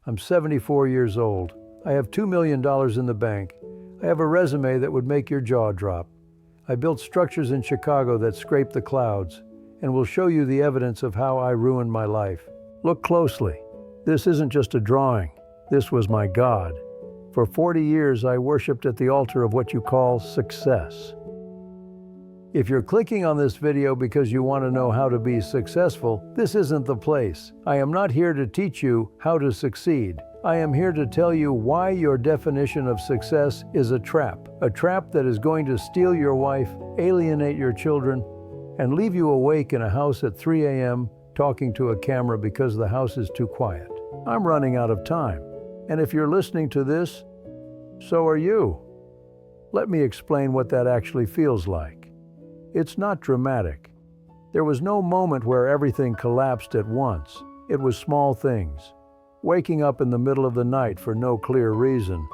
I'm 74 years old. I have $2 million in the bank. I have a resume that would make your jaw drop. I built structures in Chicago that scrape the clouds, and will show you the evidence of how I ruined my life. Look closely. This isn't just a drawing. This was my God. For 40 years, I worshiped at the altar of what you call success. If you're clicking on this video because you want to know how to be successful, this isn't the place. I am not here to teach you how to succeed. I am here to tell you why your definition of success is a trap that is going to steal your wife, alienate your children, and leave you awake in a house at 3 a.m. talking to a camera because the house is too quiet. I'm running out of time. And if you're listening to this, so are you. Let me explain what that actually feels like. It's not dramatic. There was no moment where everything collapsed at once. It was small things. Waking up in the middle of the night for no clear reason.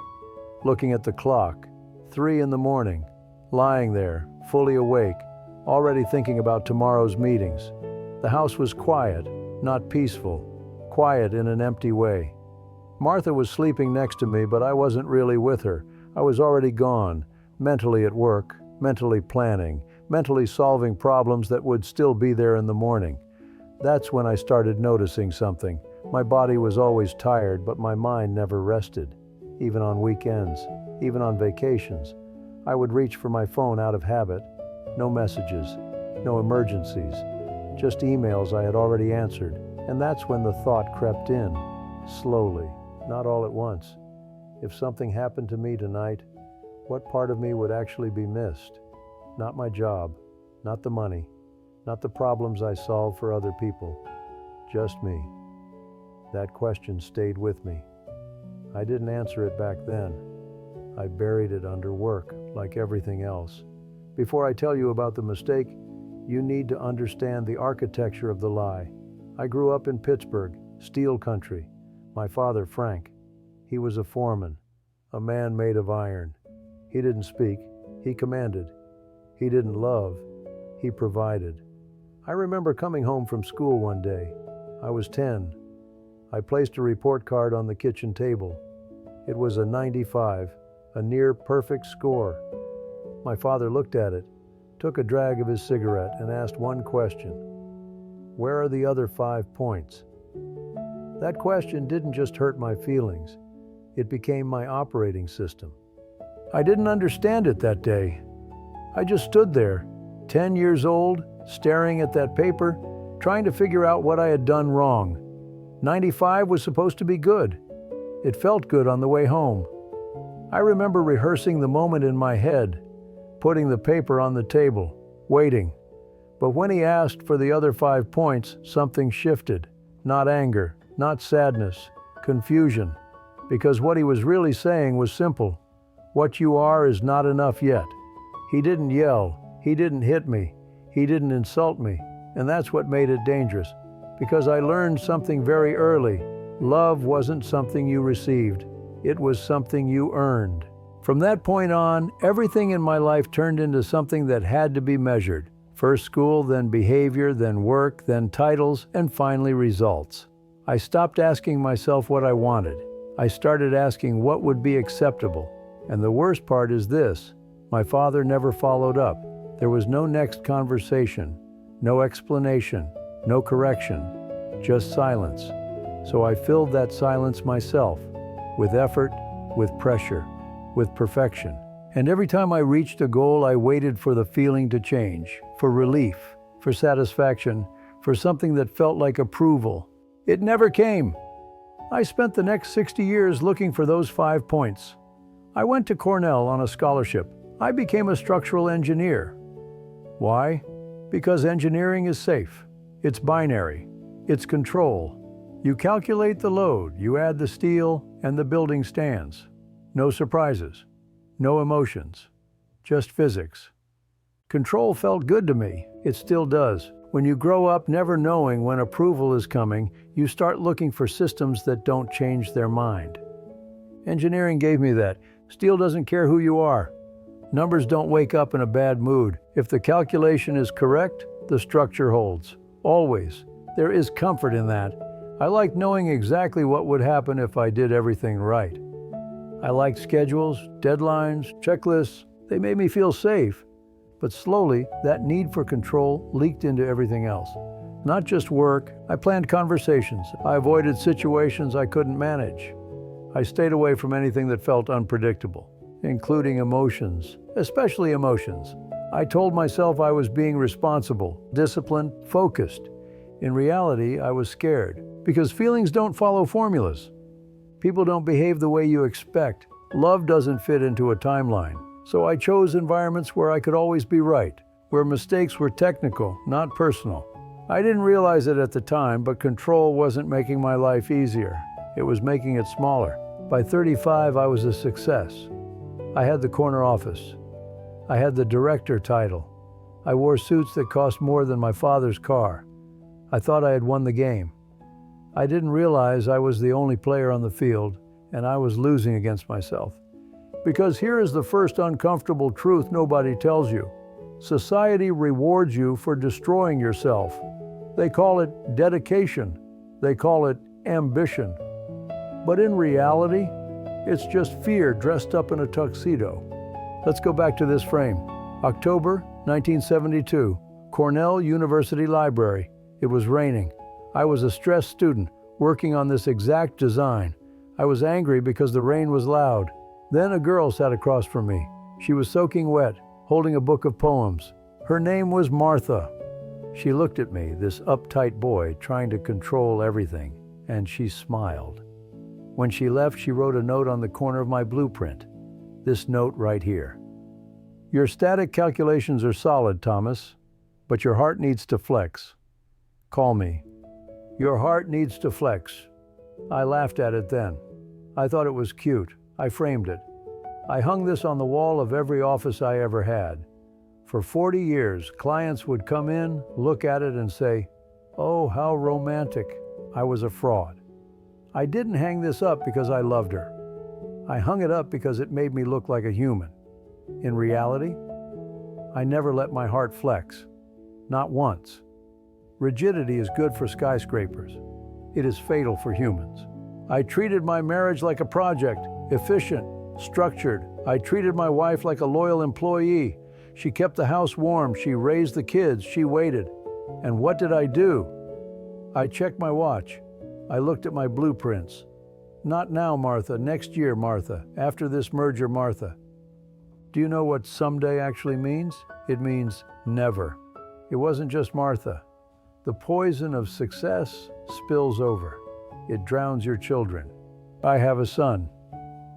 Looking at the clock, 3 in the morning, lying there, fully awake, already thinking about tomorrow's meetings. The house was quiet, not peaceful, quiet in an empty way. Martha was sleeping next to me, but I wasn't really with her. I was already gone, mentally at work, mentally planning, mentally solving problems that would still be there in the morning. That's when I started noticing something. My body was always tired, but my mind never rested. Even on weekends, even on vacations, I would reach for my phone out of habit. No messages, no emergencies, just emails I had already answered. And that's when the thought crept in, slowly, not all at once. If something happened to me tonight, what part of me would actually be missed? Not my job, not the money, not the problems I solve for other people, just me. That question stayed with me. I didn't answer it back then. I buried it under work, like everything else. Before I tell you about the mistake, you need to understand the architecture of the lie. I grew up in Pittsburgh, steel country. My father, Frank, he was a foreman, a man made of iron. He didn't speak, he commanded. He didn't love, he provided. I remember coming home from school one day. I was 10. I placed a report card on the kitchen table. It was a 95, a near perfect score. My father looked at it, took a drag of his cigarette, and asked one question. Where are the other 5 points? That question didn't just hurt my feelings. It became my operating system. I didn't understand it that day. I just stood there, 10 years old, staring at that paper, trying to figure out what I had done wrong. 95 was supposed to be good. It felt good on the way home. I remember rehearsing the moment in my head, putting the paper on the table, waiting. But when he asked for the other 5 points, something shifted. Not anger, not sadness, confusion. Because what he was really saying was simple. What you are is not enough yet. He didn't yell, he didn't hit me, he didn't insult me, and that's what made it dangerous. Because I learned something very early. Love wasn't something you received, it was something you earned. From that point on, everything in my life turned into something that had to be measured. First school, then behavior, then work, then titles, and finally results. I stopped asking myself what I wanted. I started asking what would be acceptable. And the worst part is this. My father never followed up. There was no next conversation, no explanation, no correction, just silence. So I filled that silence myself, with effort, with pressure, with perfection. And every time I reached a goal, I waited for the feeling to change, for relief, for satisfaction, for something that felt like approval. It never came. I spent the next 60 years looking for those 5 points. I went to Cornell on a scholarship. I became a structural engineer. Why? Because engineering is safe. It's binary. It's control. You calculate the load, you add the steel, and the building stands. No surprises. No emotions. Just physics. Control felt good to me. It still does. When you grow up never knowing when approval is coming, you start looking for systems that don't change their mind. Engineering gave me that. Steel doesn't care who you are. Numbers don't wake up in a bad mood. If the calculation is correct, the structure holds. Always. There is comfort in that. I liked knowing exactly what would happen if I did everything right. I liked schedules, deadlines, checklists. They made me feel safe. But slowly, that need for control leaked into everything else. Not just work, I planned conversations. I avoided situations I couldn't manage. I stayed away from anything that felt unpredictable, including emotions, especially emotions. I told myself I was being responsible, disciplined, focused. In reality, I was scared, because feelings don't follow formulas. People don't behave the way you expect. Love doesn't fit into a timeline. So I chose environments where I could always be right, where mistakes were technical, not personal. I didn't realize it at the time, but control wasn't making my life easier. It was making it smaller. By 35, I was a success. I had the corner office. I had the director title. I wore suits that cost more than my father's car. I thought I had won the game. I didn't realize I was the only player on the field, and I was losing against myself. Because here is the first uncomfortable truth nobody tells you. Society rewards you for destroying yourself. They call it dedication. They call it ambition. But in reality, it's just fear dressed up in a tuxedo. Let's go back to this frame. October 1972, Cornell University Library. It was raining. I was a stressed student working on this exact design. I was angry because the rain was loud. Then a girl sat across from me. She was soaking wet, holding a book of poems. Her name was Martha. She looked at me, this uptight boy trying to control everything, and she smiled. When she left, she wrote a note on the corner of my blueprint. This note right here. Your static calculations are solid, Thomas, but your heart needs to flex. Call me. Your heart needs to flex. I laughed at it then. I thought it was cute. I framed it. I hung this on the wall of every office I ever had. For 40 years, clients would come in, look at it, and say, "Oh, how romantic." I was a fraud. I didn't hang this up because I loved her. I hung it up because it made me look like a human. In reality, I never let my heart flex. Not once. Rigidity is good for skyscrapers. It is fatal for humans. I treated my marriage like a project, efficient, structured. I treated my wife like a loyal employee. She kept the house warm, she raised the kids, she waited. And what did I do? I checked my watch. I looked at my blueprints. Not now, Martha. Next year, Martha. After this merger, Martha. Do you know what someday actually means? It means never. It wasn't just Martha. The poison of success spills over. It drowns your children. I have a son,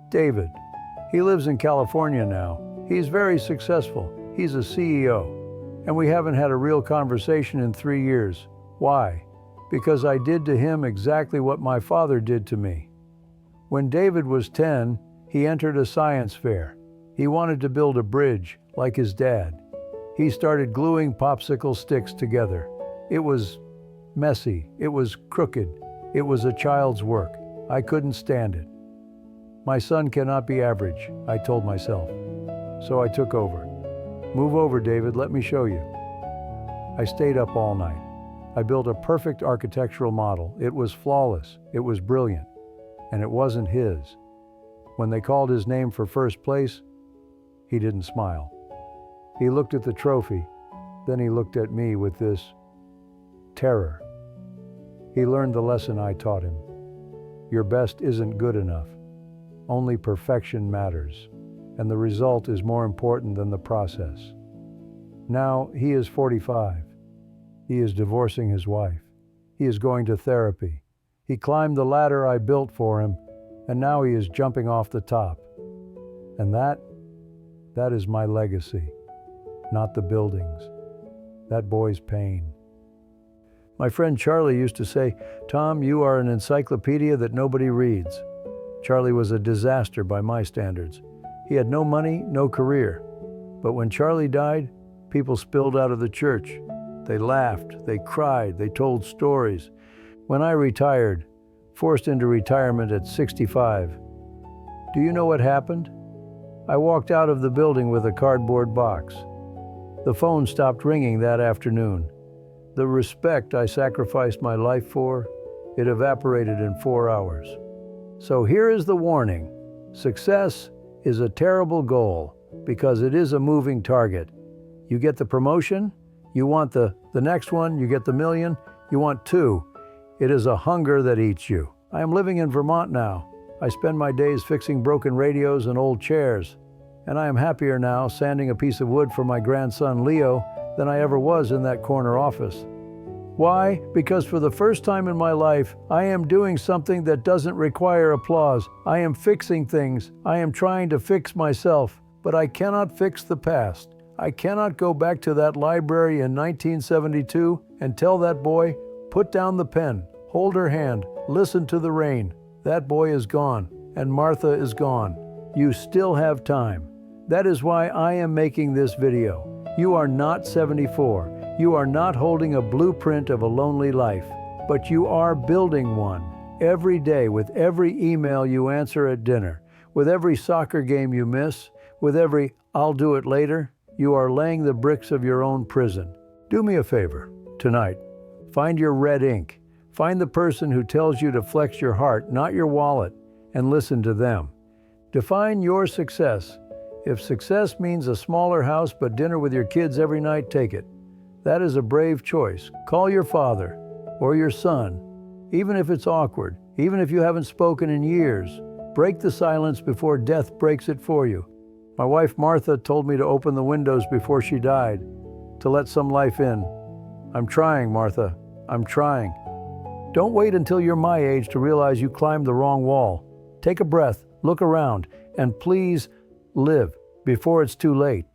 David. He lives in California now. He's very successful. He's a CEO. And we haven't had a real conversation in 3 years. Why? Because I did to him exactly what my father did to me. When David was 10, he entered a science fair. He wanted to build a bridge, like his dad. He started gluing popsicle sticks together. It was messy. It was crooked. It was a child's work. I couldn't stand it. My son cannot be average, I told myself. So I took over. Move over, David, let me show you. I stayed up all night. I built a perfect architectural model. It was flawless. It was brilliant. And it wasn't his. When they called his name for first place, he didn't smile. He looked at the trophy. Then he looked at me with this terror. He learned the lesson I taught him. Your best isn't good enough. Only perfection matters, and the result is more important than the process. Now he is 45. He is divorcing his wife. He is going to therapy. He climbed the ladder I built for him, and now he is jumping off the top. And that is my legacy, not the buildings. That boy's pain. My friend Charlie used to say, "Tom, you are an encyclopedia that nobody reads." Charlie was a disaster by my standards. He had no money, no career. But when Charlie died, people spilled out of the church. They laughed, they cried, they told stories. When I retired, forced into retirement at 65, do you know what happened? I walked out of the building with a cardboard box. The phone stopped ringing that afternoon. The respect I sacrificed my life for, it evaporated in 4 hours. So here is the warning. Success is a terrible goal because it is a moving target. You get the promotion, you want the next one, you get the million, you want two. It is a hunger that eats you. I am living in Vermont now. I spend my days fixing broken radios and old chairs. And I am happier now sanding a piece of wood for my grandson Leo than I ever was in that corner office. Why? Because for the first time in my life, I am doing something that doesn't require applause. I am fixing things. I am trying to fix myself. But I cannot fix the past. I cannot go back to that library in 1972 and tell that boy, put down the pen, hold her hand, listen to the rain. That boy is gone, and Martha is gone. You still have time. That is why I am making this video. You are not 74. You are not holding a blueprint of a lonely life, but you are building one. Every day, with every email you answer at dinner, with every soccer game you miss, with every "I'll do it later," you are laying the bricks of your own prison. Do me a favor, tonight. Find your red ink. Find the person who tells you to flex your heart, not your wallet, and listen to them. Define your success. If success means a smaller house but dinner with your kids every night, take it. That is a brave choice. Call your father or your son, even if it's awkward, even if you haven't spoken in years. Break the silence before death breaks it for you. My wife Martha told me to open the windows before she died, to let some life in. I'm trying, Martha. I'm trying. Don't wait until you're my age to realize you climbed the wrong wall. Take a breath, look around, and please live before it's too late.